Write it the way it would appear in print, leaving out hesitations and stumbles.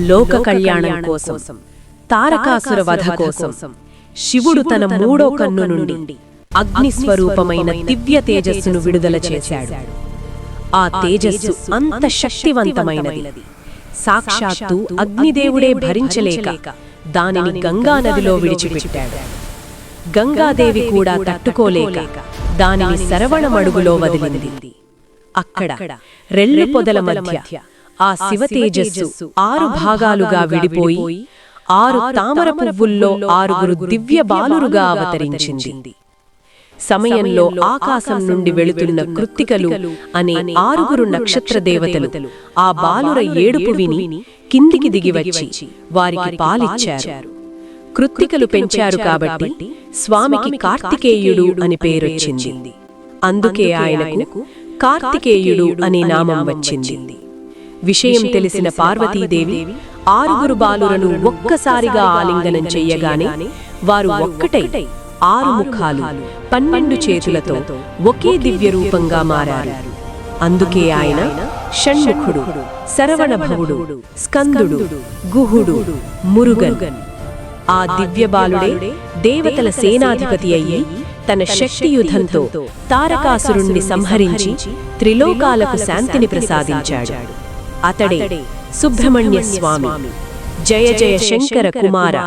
లోక కళ్యాణం కోసం, తారకాసుర వధ కోసం శివుడు తన మూడో కన్ను నుండి అగ్నిస్వరూపమైన దివ్య తేజస్సును విడుదల చేశాడు. ఆ తేజస్సు అంత శక్తివంతమైనది, సాక్షాత్తు అగ్నిదేవుడే భరించలేక దానిని గంగానదిలో విడిచిపెట్టాడు. గంగాదేవి కూడా తట్టుకోలేక దానిని శరవణమడుగులో వదిలింది. అక్కడ రెల్లు పొదల మధ్య ఆ శివతేజస్సు 6 భాగాలుగా విడిపోయి 6 తామర పువ్వుల్లో 6 దివ్య బాలురుగా అవతరించింది. సమయంలో ఆకాశం నుండి వెళుతున్న కృత్తికలు అనే 6 నక్షత్ర దేవతలు ఆ బాలుర ఏడుపు విని కిందికి దిగివచ్చి వారికి పాలిచ్చారు. కృత్తికలు పెంచారు కాబట్టి స్వామికి కార్తికేయుడు అని పేరొచ్చింది. అందుకే ఆయనకు కార్తికేయుడు అనే నామం వచ్చింది. విషయం తెలిసిన పార్వతీదేవి 6 బాలురను ఒక్కసారిగా ఆలింగనం చెయ్యగానే వారు ఒక్కటై 6 ముఖాలు 12 చేతులతో ఒకే దివ్య రూపంగా మారారు. అందుకే ఆయన షణ్ముఖుడు, శరవణభవుడు, స్కందుడు, గుహుడు, మురుగన్. ఆ దివ్య బాలుడే దేవతల సేనాధిపతి అయ్యి తన శక్తియుధంతో తారకాసురుణ్ణి సంహరించి త్రిలోకాలకు శాంతిని ప్రసాదించాడు. అతడే సుబ్రహ్మణ్య స్వామి. జయ జయ శంకర కుమార.